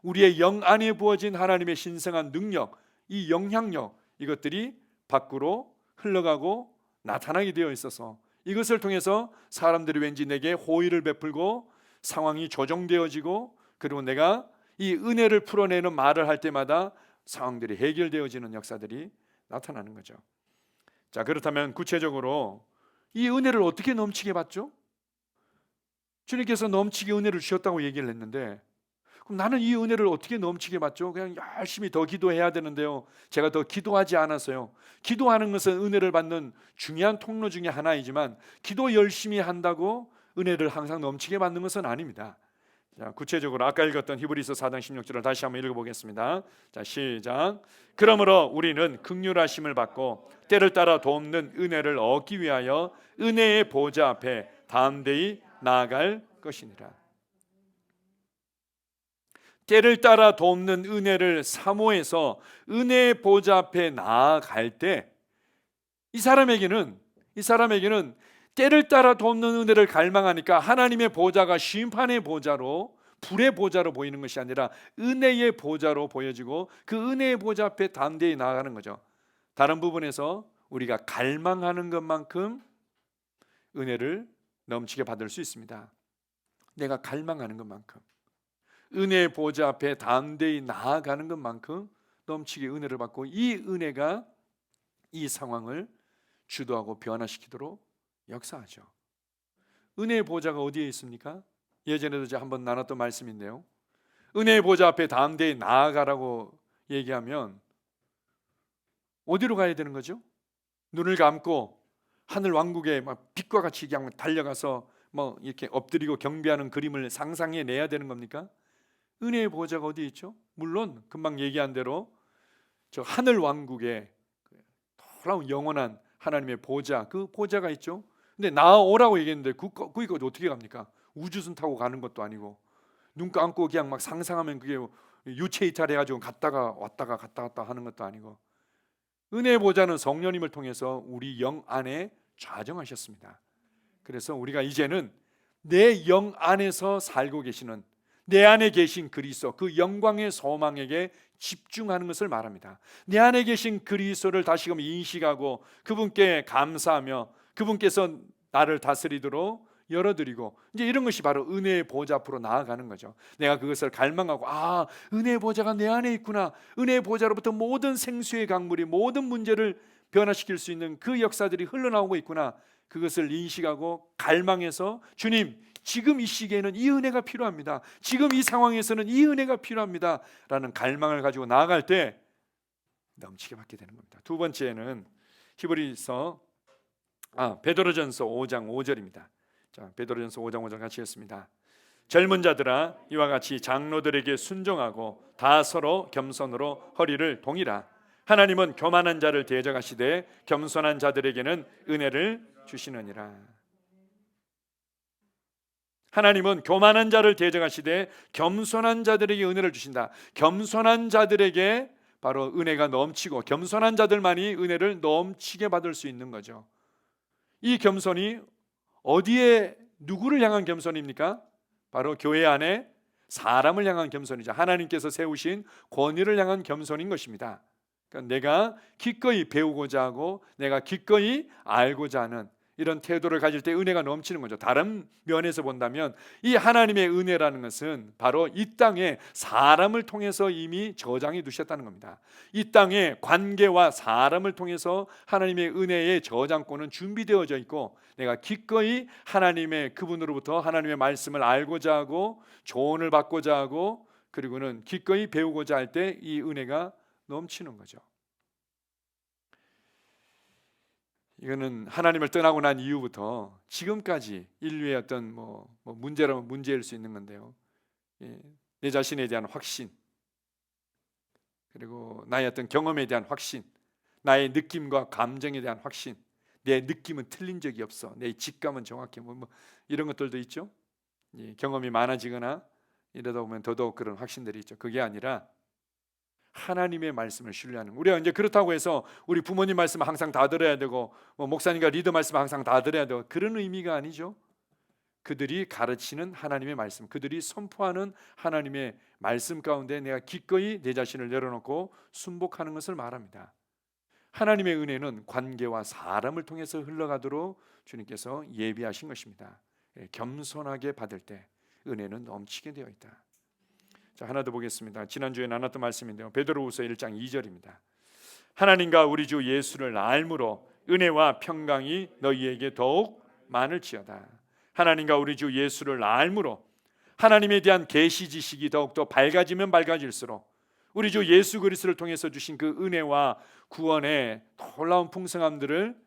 우리의 영 안에 부어진 하나님의 신성한 능력, 이 영향력, 이것들이 밖으로 흘러가고 나타나게 되어 있어서 이것을 통해서 사람들이 왠지 내게 호의를 베풀고 상황이 조정되어지고, 그리고 내가 이 은혜를 풀어내는 말을 할 때마다 상황들이 해결되어지는 역사들이 나타나는 거죠. 자, 그렇다면 구체적으로 이 은혜를 어떻게 넘치게 받죠? 주님께서 넘치게 은혜를 주셨다고 얘기를 했는데, 그럼 나는 이 은혜를 어떻게 넘치게 받죠? 그냥 열심히 더 기도해야 되는데요, 제가 더 기도하지 않아서요. 기도하는 것은 은혜를 받는 중요한 통로 중에 하나이지만 기도 열심히 한다고 은혜를 항상 넘치게 받는 것은 아닙니다. 자, 구체적으로 아까 읽었던 히브리서 4장 16절을 다시 한번 읽어보겠습니다. 자, 시작. 그러므로 우리는 긍휼하심을 받고 때를 따라 돕는 은혜를 얻기 위하여 은혜의 보좌 앞에 담대히 나아갈 것이니라. 때를 따라 돕는 은혜를 사모해서 은혜의 보좌 앞에 나아갈 때 이 사람에게는 때를 따라 돕는 은혜를 갈망하니까 하나님의 보좌가 심판의 보좌로, 불의 보좌로 보이는 것이 아니라 은혜의 보좌로 보여지고 그 은혜의 보좌 앞에 담대히 나아가는 거죠. 다른 부분에서 우리가 갈망하는 것만큼 은혜를 넘치게 받을 수 있습니다. 내가 갈망하는 것만큼, 은혜의 보좌 앞에 담대히 나아가는 것만큼 넘치게 은혜를 받고, 이 은혜가 이 상황을 주도하고 변화시키도록 역사하죠. 은혜의 보좌가 어디에 있습니까? 예전에도 제가 한번 나눴던 말씀인데요, 은혜의 보좌 앞에 담대히 나아가라고 얘기하면 어디로 가야 되는 거죠? 눈을 감고 하늘 왕국에 막 빛과 같이 그냥 달려가서 뭐 이렇게 엎드리고 경배하는 그림을 상상해 내야 되는 겁니까? 은혜의 보좌가 어디 있죠? 물론 금방 얘기한 대로 저 하늘 왕국에 놀라운 영원한 하나님의 보좌, 그 보좌가 있죠. 근데 나오라고 얘기했는데 거기까지 어떻게 갑니까? 우주선 타고 가는 것도 아니고, 눈 감고 그냥 막 상상하면 그게 유체 이탈해가지고 갔다가 왔다가 갔다 갔다 하는 것도 아니고, 은혜의 보좌는 성령님을 통해서 우리 영 안에 좌정하셨습니다. 그래서 우리가 이제는 내 영 안에서 살고 계시는, 내 안에 계신 그리스도, 그 영광의 소망에게 집중하는 것을 말합니다. 내 안에 계신 그리스도를 다시금 인식하고 그분께 감사하며 그분께서 나를 다스리도록 열어드리고, 이제 이런 것이 바로 은혜의 보좌 앞으로 나아가는 거죠. 내가 그것을 갈망하고, 아, 은혜의 보좌가 내 안에 있구나, 은혜의 보좌로부터 모든 생수의 강물이 모든 문제를 변화시킬 수 있는 그 역사들이 흘러나오고 있구나, 그것을 인식하고 갈망해서, 주님, 지금 이 시기에는 이 은혜가 필요합니다, 지금 이 상황에서는 이 은혜가 필요합니다 라는 갈망을 가지고 나아갈 때 넘치게 받게 되는 겁니다. 두 번째는 베드로전서 5장 5절입니다. 자, 베드로전서 5장 5절 같이 읽습니다. 젊은 자들아, 이와 같이 장로들에게 순종하고 다 서로 겸손으로 허리를 동이라. 하나님은 교만한 자를 대적하시되 겸손한 자들에게는 은혜를 주시느니라. 하나님은 교만한 자를 대적하시되 겸손한 자들에게 은혜를 주신다. 겸손한 자들에게 바로 은혜가 넘치고 겸손한 자들만이 은혜를 넘치게 받을 수 있는 거죠. 이 겸손이 어디에 누구를 향한 겸손입니까? 바로 교회 안에 사람을 향한 겸손이죠. 하나님께서 세우신 권위를 향한 겸손인 것입니다. 그러니까 내가 기꺼이 배우고자 하고 내가 기꺼이 알고자 하는 이런 태도를 가질 때 은혜가 넘치는 거죠. 다른 면에서 본다면 이 하나님의 은혜라는 것은 바로 이 땅에 사람을 통해서 이미 저장해 두셨다는 겁니다. 이 땅에 관계와 사람을 통해서 하나님의 은혜의 저장권은 준비되어져 있고 내가 기꺼이 하나님의 그분으로부터 하나님의 말씀을 알고자 하고 조언을 받고자 하고 그리고는 기꺼이 배우고자 할 때 이 은혜가 넘치는 거죠. 이거는 하나님을 떠나고 난 이후부터 지금까지 인류의 어떤 문제라면 문제일 수 있는 건데요. 내 자신에 대한 확신, 그리고 나의 어떤 경험에 대한 확신, 나의 느낌과 감정에 대한 확신, 내 느낌은 틀린 적이 없어, 내 직감은 정확해, 이런 것들도 있죠. 경험이 많아지거나 이러다 보면 더더욱 그런 확신들이 있죠. 그게 아니라 하나님의 말씀을 신뢰하는, 우리가 이제 그렇다고 해서 우리 부모님 말씀 항상 다 들어야 되고 목사님과 리더 말씀 항상 다 들어야 되고 그런 의미가 아니죠. 그들이 가르치는 하나님의 말씀, 그들이 선포하는 하나님의 말씀 가운데 내가 기꺼이 내 자신을 내려놓고 순복하는 것을 말합니다. 하나님의 은혜는 관계와 사람을 통해서 흘러가도록 주님께서 예비하신 것입니다. 겸손하게 받을 때 은혜는 넘치게 되어 있다. 자, 하나 더 보겠습니다. 지난주에 나눴던 말씀인데요. 베드로후서 1장 2절입니다. 하나님과 우리 주 예수를 알므로 은혜와 평강이 너희에게 더욱 많을지어다. 하나님과 우리 주 예수를 알므로 하나님에 대한 계시 지식이 더욱더 밝아지면 밝아질수록 우리 주 예수 그리스도를 통해서 주신 그 은혜와 구원의 놀라운 풍성함들을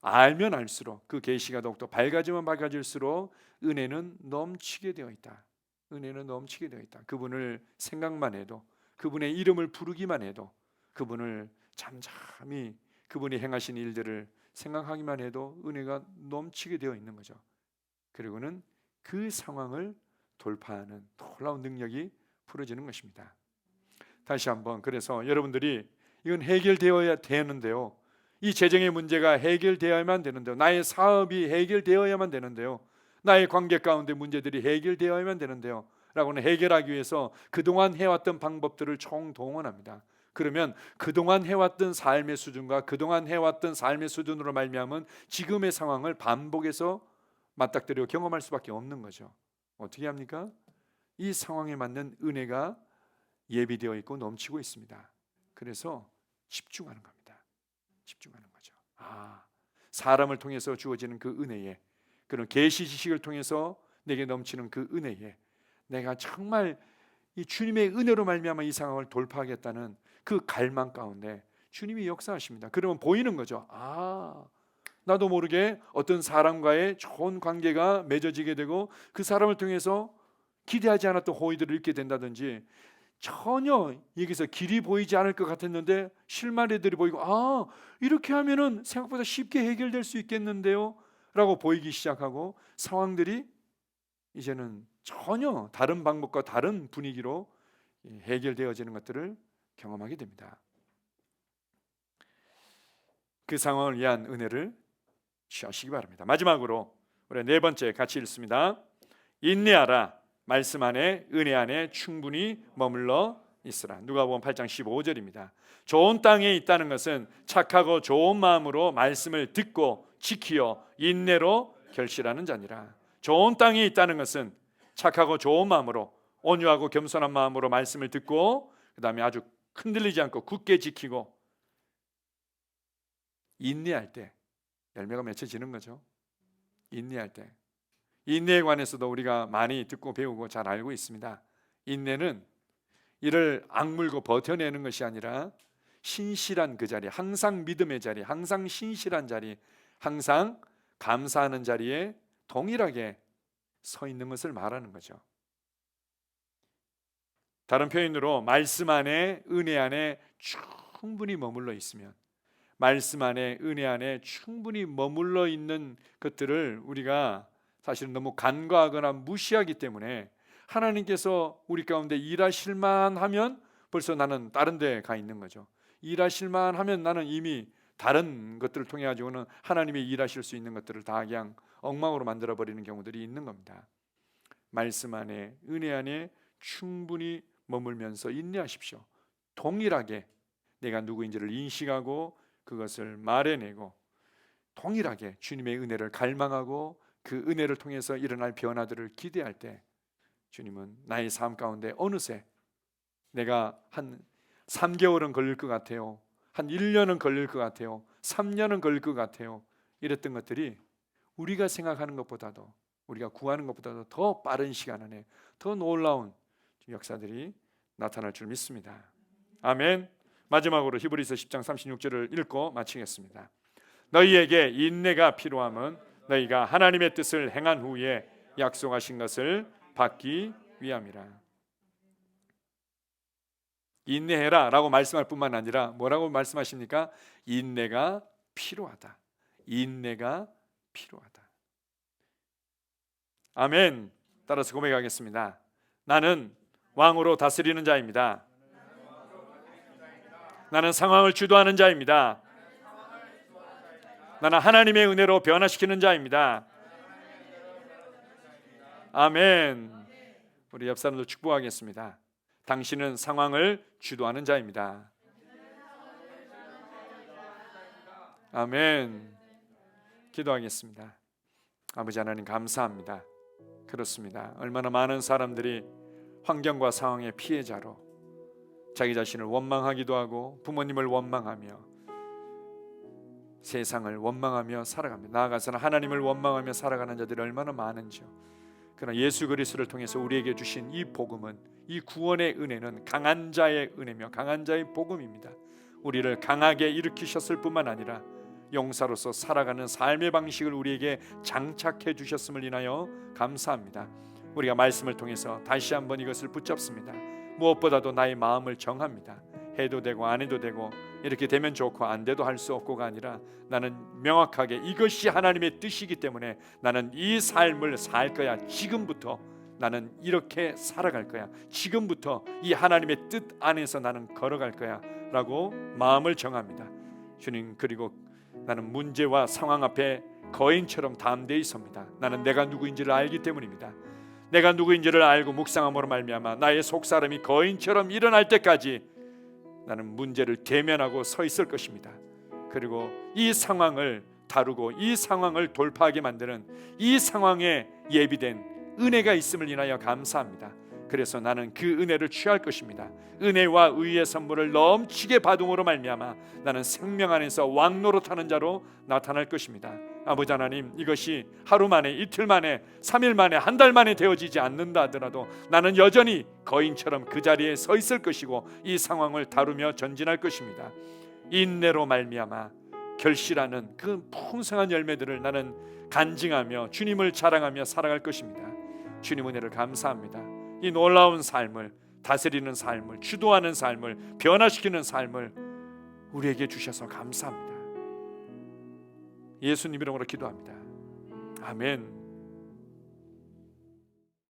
알면 알수록 그 계시가 더욱더 밝아지면 밝아질수록 은혜는 넘치게 되어 있다. 은혜는 넘치게 되어 있다. 그분을 생각만 해도, 그분의 이름을 부르기만 해도, 그분을 잠잠히 그분이 행하신 일들을 생각하기만 해도 은혜가 넘치게 되어 있는 거죠. 그리고는 그 상황을 돌파하는 놀라운 능력이 풀어지는 것입니다. 다시 한번, 그래서 여러분들이 이건 해결되어야 되는데요, 이 재정의 문제가 해결되어야만 되는데요, 나의 사업이 해결되어야만 되는데요, 나의 관계 가운데 문제들이 해결되어야만 되는데요 라고는 해결하기 위해서 그동안 해왔던 방법들을 총동원합니다. 그러면 그동안 해왔던 삶의 수준과 그동안 해왔던 삶의 수준으로 말미암은 지금의 상황을 반복해서 맞닥뜨려 경험할 수밖에 없는 거죠. 어떻게 합니까? 이 상황에 맞는 은혜가 예비되어 있고 넘치고 있습니다. 그래서 집중하는 겁니다. 집중하는 거죠. 사람을 통해서 주어지는 그 은혜에, 그런 계시 지식을 통해서 내게 넘치는 그 은혜에 내가 정말 이 주님의 은혜로 말미암아 이 상황을 돌파하겠다는 그 갈망 가운데 주님이 역사하십니다. 그러면 보이는 거죠. 나도 모르게 어떤 사람과의 좋은 관계가 맺어지게 되고 그 사람을 통해서 기대하지 않았던 호의들을 잃게 된다든지, 전혀 여기서 길이 보이지 않을 것 같았는데 실마리들이 보이고 이렇게 하면은 생각보다 쉽게 해결될 수 있겠는데요 라고 보이기 시작하고, 상황들이 이제는 전혀 다른 방법과 다른 분위기로 해결되어지는 것들을 경험하게 됩니다. 그 상황을 위한 은혜를 취하시기 바랍니다. 마지막으로 우리 네 번째 같이 읽습니다. 인내하라. 말씀 안에 은혜 안에 충분히 머물러 있으라. 누가복음 8장 15절입니다. 좋은 땅에 있다는 것은 착하고 좋은 마음으로 말씀을 듣고 지키어 인내로 결실하는 자니라. 좋은 땅에 있다는 것은 착하고 좋은 마음으로, 온유하고 겸손한 마음으로 말씀을 듣고 그 다음에 아주 흔들리지 않고 굳게 지키고 인내할 때 열매가 맺혀지는 거죠. 인내할 때, 인내에 관해서도 우리가 많이 듣고 배우고 잘 알고 있습니다. 인내는 이를 악물고 버텨내는 것이 아니라 신실한 그 자리, 항상 믿음의 자리, 항상 신실한 자리, 항상 감사하는 자리에 동일하게 서 있는 것을 말하는 거죠. 다른 표현으로 말씀 안에 은혜 안에 충분히 머물러 있으면, 말씀 안에 은혜 안에 충분히 머물러 있는 것들을 우리가 사실은 너무 간과하거나 무시하기 때문에 하나님께서 우리 가운데 일하실만 하면 벌써 나는 다른 데 가 있는 거죠. 일하실만 하면 나는 이미 다른 것들을 통해 가지고는 하나님이 일하실 수 있는 것들을 다 그냥 엉망으로 만들어 버리는 경우들이 있는 겁니다. 말씀 안에, 은혜 안에 충분히 머물면서 인내하십시오. 동일하게 내가 누구인지를 인식하고 그것을 말해내고 동일하게 주님의 은혜를 갈망하고 그 은혜를 통해서 일어날 변화들을 기대할 때 주님은 나의 삶 가운데 어느새 내가 한 3개월은 걸릴 것 같아요, 한 1년은 걸릴 것 같아요, 3년은 걸릴 것 같아요, 이랬던 것들이 우리가 생각하는 것보다도, 우리가 구하는 것보다도 더 빠른 시간 안에 더 놀라운 역사들이 나타날 줄 믿습니다. 아멘. 마지막으로 히브리서 10장 36절을 읽고 마치겠습니다. 너희에게 인내가 필요함은 너희가 하나님의 뜻을 행한 후에 약속하신 것을 받기 위함이라. 인내해라 라고 말씀할 뿐만 아니라 뭐라고 말씀하십니까? 인내가 필요하다. 인내가 필요하다. 아멘. 따라서 고백하겠습니다. 나는 왕으로 다스리는 자입니다. 나는 상황을 주도하는 자입니다. 나는 하나님의 은혜로 변화시키는 자입니다. 아멘. 우리 옆 사람들 축복하겠습니다. 당신은 상황을 주도하는 자입니다. 아멘. 기도하겠습니다. 아버지 하나님 감사합니다. 그렇습니다. 얼마나 많은 사람들이 환경과 상황의 피해자로 자기 자신을 원망하기도 하고 부모님을 원망하며 세상을 원망하며 살아갑니다. 나아가서는 하나님을 원망하며 살아가는 자들이 얼마나 많은지요. 그러나 예수 그리스도를 통해서 우리에게 주신 이 복음은, 이 구원의 은혜는 강한 자의 은혜며 강한 자의 복음입니다. 우리를 강하게 일으키셨을 뿐만 아니라 용사로서 살아가는 삶의 방식을 우리에게 장착해 주셨음을 인하여 감사합니다. 우리가 말씀을 통해서 다시 한번 이것을 붙잡습니다. 무엇보다도 나의 마음을 정합니다. 해도 되고 안 해도 되고 이렇게 되면 좋고 안 돼도 할 수 없고가 아니라 나는 명확하게 이것이 하나님의 뜻이기 때문에 나는 이 삶을 살 거야. 지금부터 나는 이렇게 살아갈 거야. 지금부터 이 하나님의 뜻 안에서 나는 걸어갈 거야 라고 마음을 정합니다. 주님, 그리고 나는 문제와 상황 앞에 거인처럼 담대히 섭니다. 나는 내가 누구인지를 알기 때문입니다. 내가 누구인지를 알고 묵상함으로 말미암아 나의 속사람이 거인처럼 일어날 때까지 나는 문제를 대면하고 서 있을 것입니다. 그리고 이 상황을 다루고 이 상황을 돌파하게 만드는 이 상황에 예비된 은혜가 있음을 인하여 감사합니다. 그래서 나는 그 은혜를 취할 것입니다. 은혜와 의의 선물을 넘치게 받음으로 말미암아 나는 생명 안에서 왕노릇하는 자로 나타날 것입니다. 아버지 하나님, 이것이 하루 만에, 이틀 만에, 3일 만에, 한 달 만에 되어지지 않는다 하더라도 나는 여전히 거인처럼 그 자리에 서 있을 것이고 이 상황을 다루며 전진할 것입니다. 인내로 말미암아 결실하는 그 풍성한 열매들을 나는 간증하며 주님을 자랑하며 살아갈 것입니다. 주님 은혜를 감사합니다. 이 놀라운 삶을, 다스리는 삶을, 주도하는 삶을, 변화시키는 삶을 우리에게 주셔서 감사합니다. 예수님 이름으로 기도합니다. 아멘.